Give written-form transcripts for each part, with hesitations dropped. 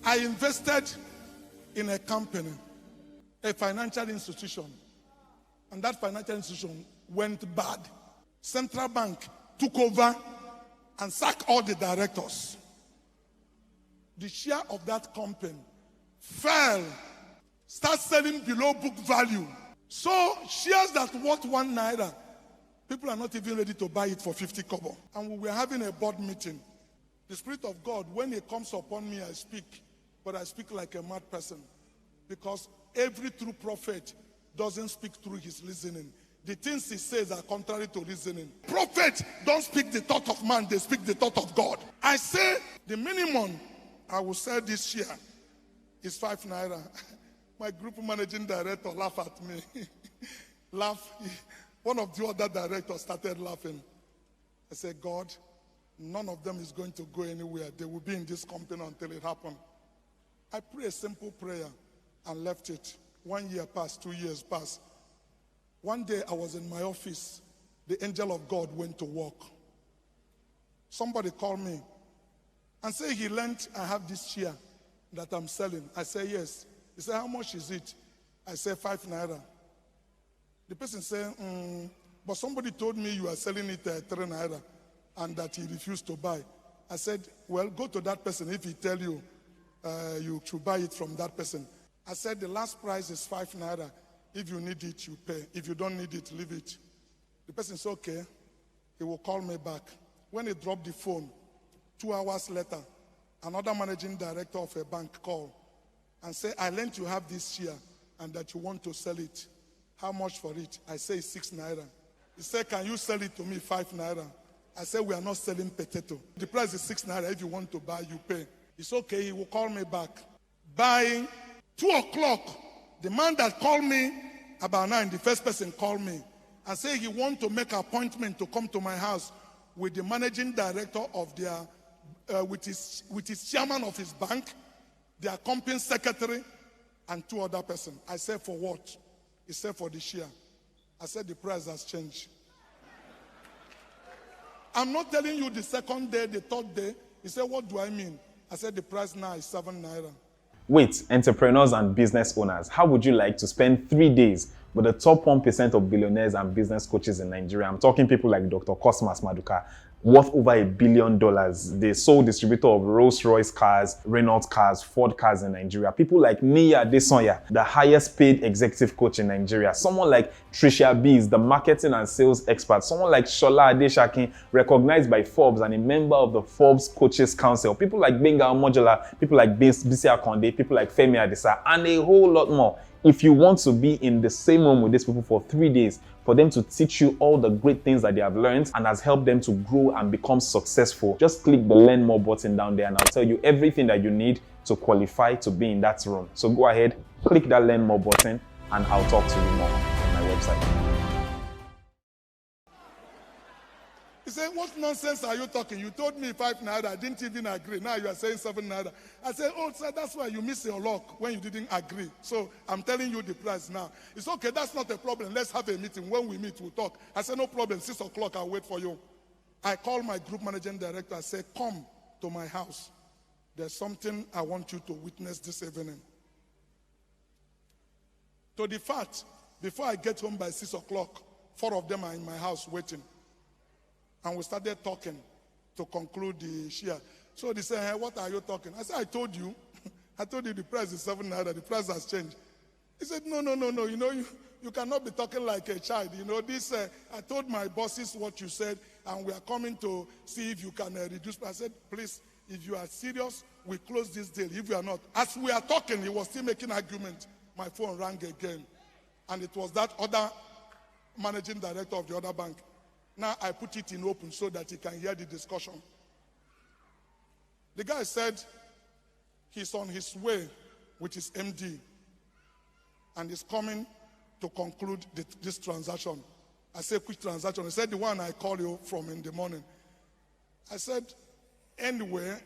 I invested in a company, a financial institution, and that financial institution went bad. Central Bank took over and sacked all the directors. The share of that company fell, start selling below book value. So shares that worth 1 naira, people are not even ready to buy it for 50 kobo. And we were having a board meeting. The Spirit of God, when it comes upon me, I speak, but I speak like a mad person. Because every true prophet doesn't speak through his listening. The things he says are contrary to reasoning. Prophets don't speak the thought of man, they speak the thought of God. I say the minimum I will sell this year is 5 naira. My group managing director laughed at me. Laugh. One of the other directors started laughing. I said, God, none of them is going to go anywhere. They will be in this company until it happens. I prayed a simple prayer and left it. 1 year passed, 2 years passed. One day I was in my office. The angel of God went to work. Somebody called me and said he learned I have this chair that I'm selling. I said, yes. He said, how much is it? I said, 5 naira. The person said, but somebody told me you are selling it at 3 naira and that he refused to buy. I said, well, go to that person. If he tell you, you should buy it from that person. I said, the last price is 5 naira. If you need it, you pay. If you don't need it, leave it. The person said, okay. He will call me back. When he dropped the phone, 2 hours later, another managing director of a bank called and said, I learned you have this share and that you want to sell it. How much for it? I say 6 naira. He said, can you sell it to me 5 naira? I said, we are not selling potato. The price is 6 naira. If you want to buy, you pay. It's okay. He will call me back. By 2 o'clock, the man that called me about 9, the first person called me and said he want to make an appointment to come to my house with the managing director of their, with his chairman of his bank, their company secretary, and 2 other persons. I said, for what? He said, for the share. I said, the price has changed. I'm not telling you the second day, the third day. He said, what do I mean? I said, the price now is 7 naira. Wait, entrepreneurs and business owners, how would you like to spend 3 days with the top 1% of billionaires and business coaches in Nigeria? I'm talking people like Dr. Cosmas Maduka, worth over $1 billion, the sole distributor of Rolls-Royce cars, Renault cars, Ford cars in Nigeria. People like Naira, the highest paid executive coach in Nigeria. Someone like Tricia Bees, the marketing and sales expert. Someone like Shola Adeshakin, recognized by Forbes and a member of the Forbes Coaches Council. People like Benga Modular, people like Bisi Akonde, people like Femi Adisa, and a whole lot more. If you want to be in the same room with these people for 3 days, for them to teach you all the great things that they have learned and has helped them to grow and become successful, just click the Learn More button down there and I'll tell you everything that you need to qualify to be in that room. So go ahead, click that Learn More button and I'll talk to you more on my website. He said, what nonsense are you talking? You told me 5 naira, I didn't even agree. Now you are saying 7 naira. I said, oh, sir, that's why you missed your luck when you didn't agree. So I'm telling you the price now. It's okay, that's not a problem. Let's have a meeting. When we meet, we'll talk. I said, no problem, 6 o'clock, I'll wait for you. I called my group managing director. I said, come to my house. There's something I want you to witness this evening. To the fact, before I get home by 6 o'clock, 4 of them are in my house waiting. And we started talking to conclude the share. So they said, hey, what are you talking? I said, I told you. I told you the price is 7 naira. The price has changed. He said, no. You know, you cannot be talking like a child. You know, this, I told my bosses what you said, and we are coming to see if you can reduce. I said, please, if you are serious, we close this deal. If you are not. As we are talking, he was still making argument. My phone rang again. And it was that other managing director of the other bank. Now I put it in open so that he can hear the discussion. The guy said he's on his way with his MD and is coming to conclude this transaction. I said, which transaction? He said, the one I called you from in the morning. I said, anyway,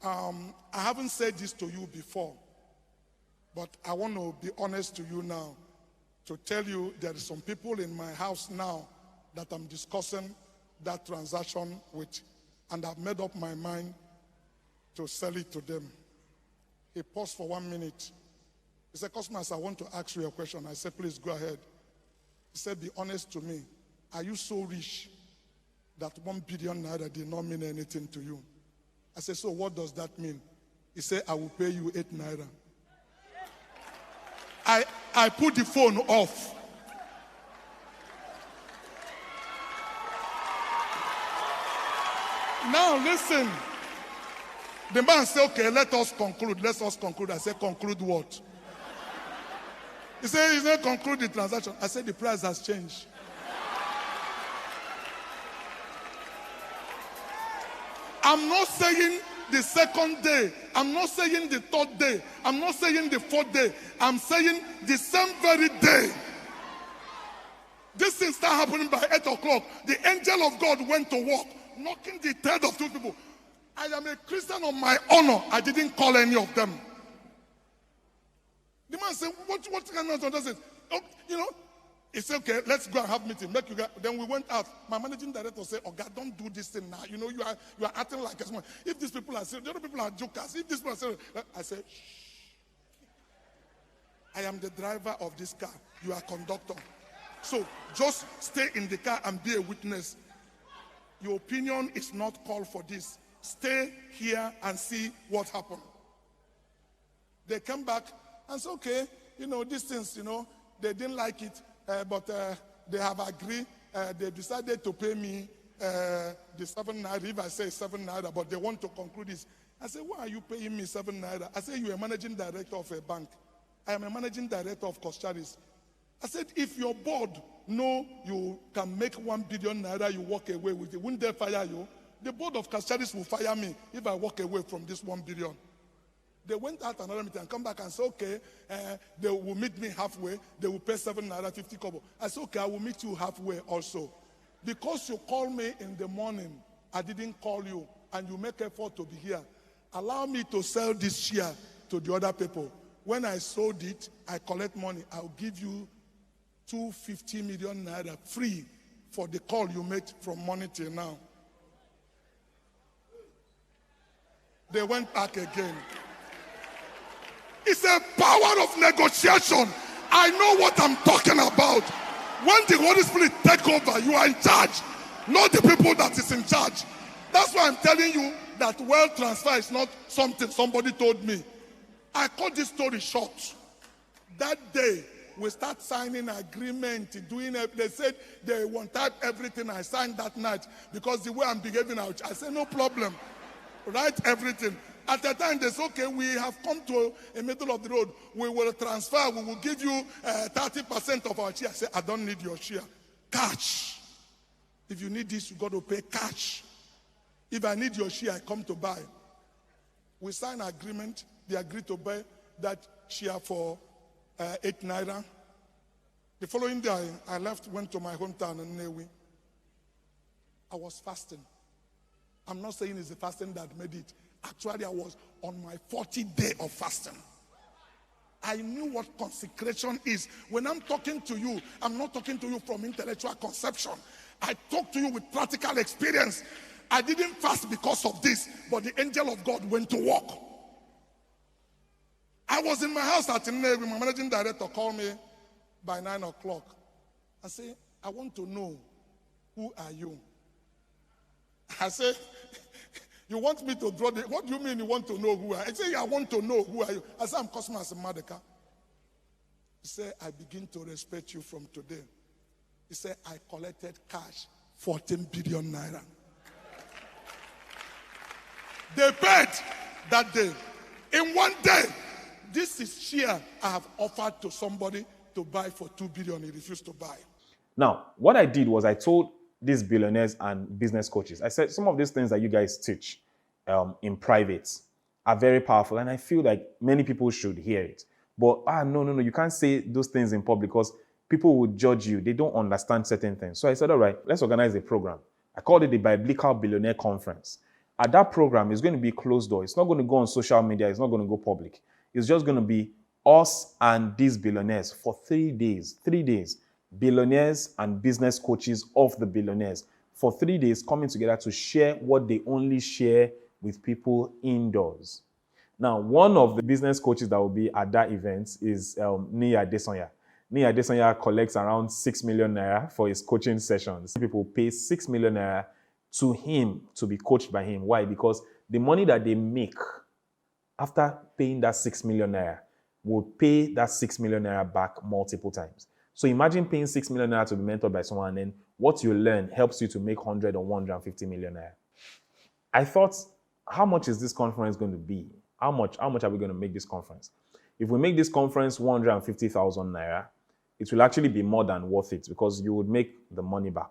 I haven't said this to you before, but I want to be honest to you now to tell you there are some people in my house now that I'm discussing that transaction with, and I've made up my mind to sell it to them. He paused for 1 minute. He said, Cosmas, I want to ask you a question. I said, please go ahead. He said, be honest to me. Are you so rich that 1 billion naira did not mean anything to you? I said, so what does that mean? He said, I will pay you 8 naira. I put the phone off. Now listen. The man said, okay, let us conclude. Let us conclude. I said, conclude what? He said, he's not conclude the transaction. I said, the price has changed. I'm not saying the second day. I'm not saying the third day. I'm not saying the fourth day. I'm saying the same very day. This thing started happening by 8 o'clock. The angel of God went to work, knocking the head of 2 people. I am a Christian on my honor. I didn't call any of them. The man said, what kind of does it? Oh, you know, he said, okay, let's go and have meeting. Make you guys. Then we went out. My managing director said, oh God, don't do this thing now. You know, you are acting like a small. If these people are serious, the other people are jokers. If these people are serious, I said, shh. I am the driver of this car. You are conductor. So just stay in the car and be a witness. Your opinion is not called for this. Stay here and see what happened. They came back and said, okay, you know, these things, you know, they didn't like it, but they have agreed. They decided to pay me the 7 naira, if I say 7 naira, but they want to conclude this. I said, why are you paying me 7 naira? I said, you're a managing director of a bank. I am a managing director of Coscharis. I said, if your board know you can make 1 billion naira, you walk away with it, wouldn't they fire you? The board of Coscharis will fire me if I walk away from this 1 billion. They went out another meeting and come back and said, okay, they will meet me halfway. They will pay 7 naira 50 kobo. I said, okay, I will meet you halfway also. Because you called me in the morning, I didn't call you, and you make effort to be here. Allow me to sell this share to the other people. When I sold it, I collect money. I'll give you 250 million naira free for the call you made from morning till now. They went back again. It's a power of negotiation. I know what I'm talking about. When the Holy Spirit take over, you are in charge, not the people that is in charge. That's why I'm telling you that wealth transfer is not something somebody told me. I cut this story short. That day, we start signing agreement, doing it. They said they want type everything. I signed that night because the way I'm behaving out. I said, no problem. Write everything. At the time, they said, okay, we have come to a middle of the road. We will transfer. We will give you 30% of our share. I said, I don't need your share. Cash. If you need this, you got to pay cash. If I need your share, I come to buy. We signed an agreement. They agreed to buy that share for 8 naira. The following day, I left, went to my hometown in Newi. I was fasting. I'm not saying it's the fasting that made it. Actually, I was on my 40th day of fasting. I knew what consecration is. When I'm talking to you, I'm not talking to you from intellectual conception. I talk to you with practical experience. I didn't fast because of this, but the angel of God went to work. I was in my house at Naira. My managing director called me by 9 o'clock. I said, I want to know, who are you? I said, you want me to draw the, what do you mean you want to know who I am? I said, I want to know who are you. I said, I'm Cosmas Maduka. He said, I begin to respect you from today. He said, I collected cash, 14 billion naira. They paid that day. In one day, this is share I have offered to somebody to buy for 2 billion. He refused to buy. Now, what I did was I told these billionaires and business coaches, I said, some of these things that you guys teach in private are very powerful, and I feel like many people should hear it. But, no, you can't say those things in public because people will judge you. They don't understand certain things. So I said, all right, let's organize a program. I called it the Biblical Billionaire Conference. At that program, it's going to be closed door. It's not going to go on social media. It's not going to go public. It's just going to be us and these billionaires for 3 days. 3 days. Billionaires and business coaches of the billionaires for 3 days coming together to share what they only share with people indoors. Now, one of the business coaches that will be at that event is Naira. Naira collects around 6 million naira for his coaching sessions. People pay 6 million naira to him to be coached by him. Why? Because the money that they make after paying that 6 million naira will pay that 6 million naira back multiple times. So imagine paying 6 million naira to be mentored by someone, and then what you learn helps you to make 100 or 150 million naira. I thought, how much is this conference going to be? How much are we going to make this conference? If we make this conference 150,000 naira, it will actually be more than worth it because you would make the money back.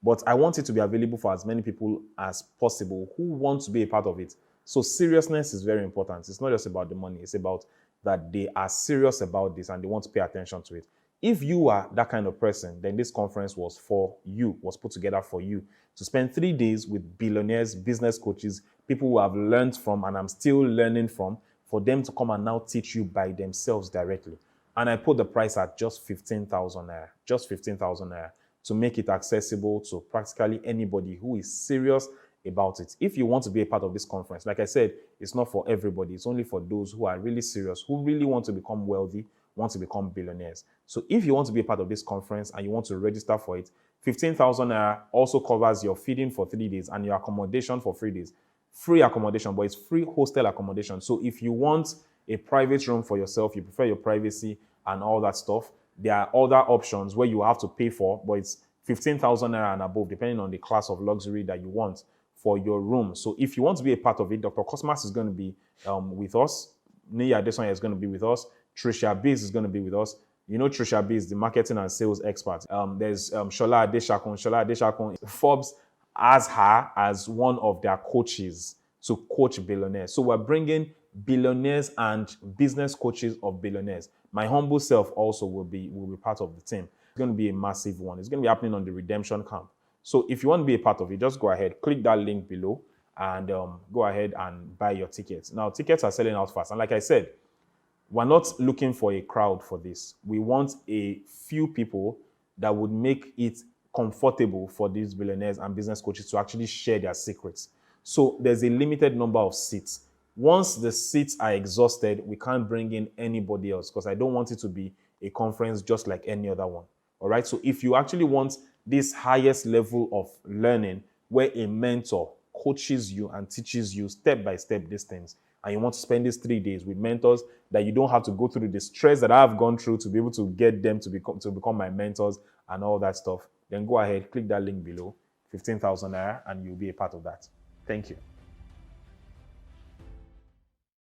But I want it to be available for as many people as possible who want to be a part of it. So seriousness is very important. It's not just about the money. It's about that they are serious about this and they want to pay attention to it. If you are that kind of person, then this conference was for you, was put together for you to spend 3 days with billionaires, business coaches, people who have learned from and I'm still learning from, for them to come and now teach you by themselves directly. And I put the price at just 15,000 naira, just 15,000 naira to make it accessible to practically anybody who is serious about it. If you want to be a part of this conference, like I said, it's not for everybody. It's only for those who are really serious, who really want to become wealthy, want to become billionaires. So if you want to be a part of this conference and you want to register for it, 15,000 naira also covers your feeding for 3 days and your accommodation for 3 days. Free accommodation, but it's free hostel accommodation. So if you want a private room for yourself, you prefer your privacy and all that stuff, there are other options where you have to pay for, but it's 15,000 naira and above, depending on the class of luxury that you want for your room. So if you want to be a part of it, Dr. Cosmas is going to be with us. Naira is going to be with us. Trisha Biz is going to be with us. You know Trisha Biz, the marketing and sales expert. There's Shola Adeshakun. Shola Adeshakun, Forbes has her as one of their coaches to coach billionaires. So we're bringing billionaires and business coaches of billionaires. My humble self also will be part of the team. It's going to be a massive one. It's going to be happening on the Redemption Camp. So if you want to be a part of it, just go ahead, click that link below and go ahead and buy your tickets. Now, tickets are selling out fast. And like I said, we're not looking for a crowd for this. We want a few people that would make it comfortable for these billionaires and business coaches to actually share their secrets. So there's a limited number of seats. Once the seats are exhausted, we can't bring in anybody else because I don't want it to be a conference just like any other one. All right. So if you actually want this highest level of learning where a mentor coaches you and teaches you step by step these things, and you want to spend these 3 days with mentors that you don't have to go through the stress that I've gone through to be able to get them to become my mentors and all that stuff, then go ahead, click that link below, 15,000 naira, and you'll be a part of that. Thank you.